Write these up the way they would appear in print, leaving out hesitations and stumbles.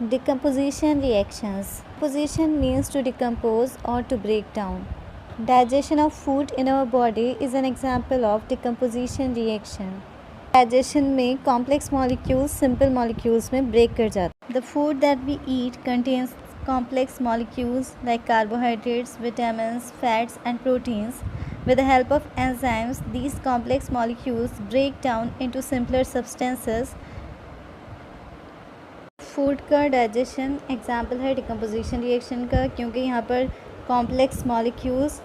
Decomposition reactions. Decomposition means to decompose or to break down. Digestion of food in our body is an example of decomposition reaction. Digestion में complex molecules simple molecules में break कर जाते हैं. The food that we eat contains complex molecules like carbohydrates, vitamins, fats and proteins. With the help of enzymes, these complex molecules break down into simpler substances. Food का digestion example है decomposition reaction का, क्योंकि यहाँ पर complex molecules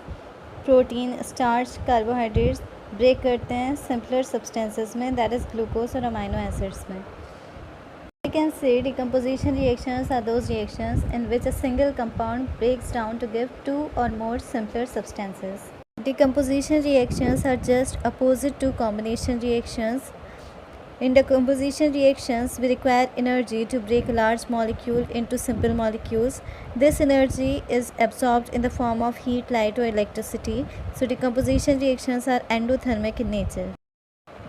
protein, starch, carbohydrates break करते हैं simpler substances में, that is glucose और अमाइनो एसिड्स में. We can say decomposition reactions are those reactions in which a single compound breaks down to give two or more simpler substances. Decomposition reactions are just opposite to combination reactions. In decomposition reactions, we require energy to break a large molecule into simple molecules. This energy is absorbed in the form of heat, light or electricity. So decomposition reactions are endothermic in nature.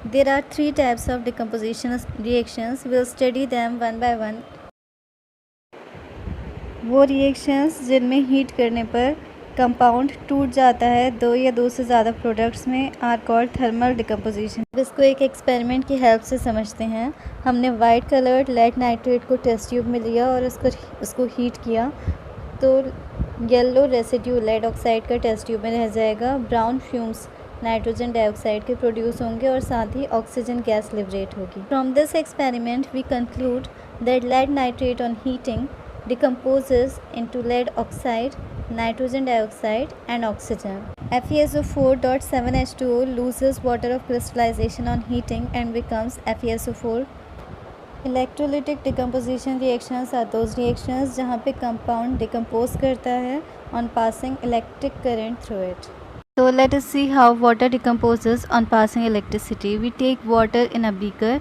There are three types of decomposition reactions. We'll study them one by one. वो reactions जिनमें heat करने पर compound टूट जाता है दो या दो से ज़्यादा प्रोडक्ट्स में आर कॉल्ड थर्मल डिकम्पोजिशन. इसको एक एक्सपेरिमेंट की हेल्प से समझते हैं. हमने वाइट कलर्ड लेड नाइट्रेट को टेस्ट ट्यूब में लिया और उसको हीट किया तो येलो रेसिड्यू लेड ऑक्साइड का टेस्ट ट्यूब में रह जाएगा. ब्राउन फ्यूम्स नाइट्रोजन डाइऑक्साइड के प्रोड्यूस होंगे और साथ ही ऑक्सीजन गैस लिबरेट होगी. From this experiment we conclude that lead nitrate on heating decomposes into lead oxide, nitrogen dioxide and oxygen. FeSO4.7H2O loses water of crystallization on heating and becomes FeSO4. Electrolytic decomposition reactions are those reactions जहाँ पे compound decompose करता है on passing electric current through it. So let us see how water decomposes on passing electricity. We take water in a beaker.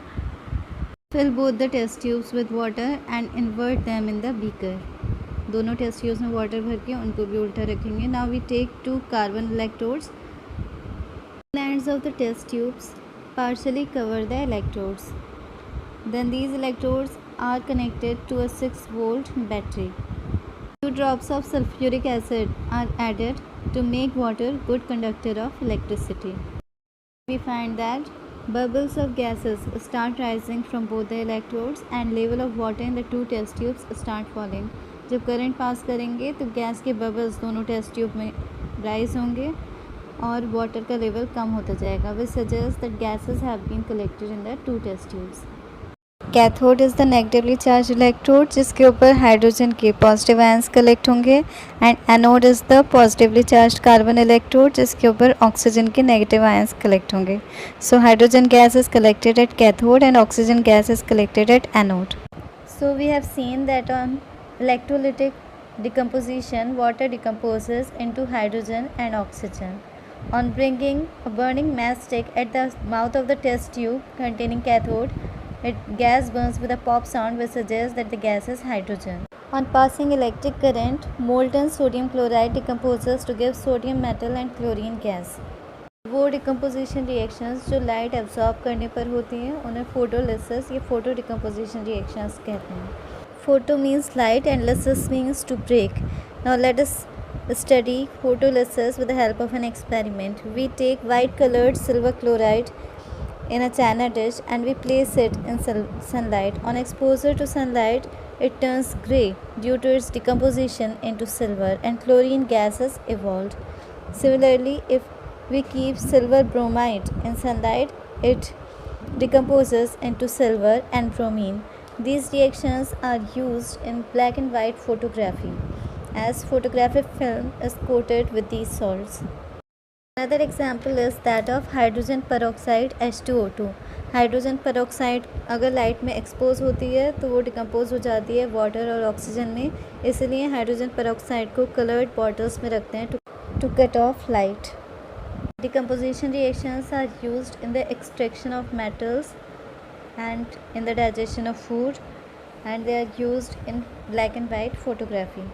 Fill both the test tubes with water and invert them in the beaker. दोनों test tubes में water भर के उनको भी उल्टा रखेंगे. Now we take two carbon electrodes. The ends of the test tubes partially cover the electrodes. Then these electrodes are connected to a 6-volt battery. 2 drops of sulfuric acid are added to make water good conductor of electricity. We find that bubbles of gases start rising from both the electrodes and level of water in the two test tubes start falling. जब current pass करेंगे तो gas के bubbles दोनों test tube में rise होंगे और water का level कम होता जाएगा. Which suggest that gases have been collected in the two test tubes. Cathode is the negatively charge electrode जिसके ऊपर हाइड्रोजन के पॉजिटिव आयंस कलेक्ट होंगे and anode is the positively charge carbon electrode जिसके ऊपर oxygen के negative ions collect होंगे. So hydrogen gas is collected at cathode and oxygen gas is collected at anode. So we have seen that on electrolytic decomposition, water decomposes into hydrogen and oxygen. On bringing a burning matchstick at the mouth of the test tube containing cathode, gas burns with a pop sound which suggests that the gas is hydrogen. On passing electric current, molten sodium chloride decomposes to give sodium metal and chlorine gas. वो decomposition reactions जो light absorb करने पर होती हैं उन्हें photolysis या photo decomposition reactions कहते हैं. Photo means light and lysis means to break. Now let us study photolysis with the help of an experiment. We take white colored silver chloride in a china dish and we place it in sunlight. On exposure to sunlight, it turns grey due to its decomposition into silver and chlorine gas is evolved. Similarly, if we keep silver bromide in sunlight, it decomposes into silver and bromine. These reactions are used in black and white photography as photographic film is coated with these salts. Another example is that of hydrogen peroxide H2O2. Hydrogen peroxide अगर light में expose होती है तो वो decompose हो जाती है water और ऑक्सीजन में, इसलिए हाइड्रोजन peroxide को कलर्ड बॉटल्स में रखते हैं to cut off light. Decomposition reactions are used in the extraction of metals and in the digestion of food, and they are used in black and white photography.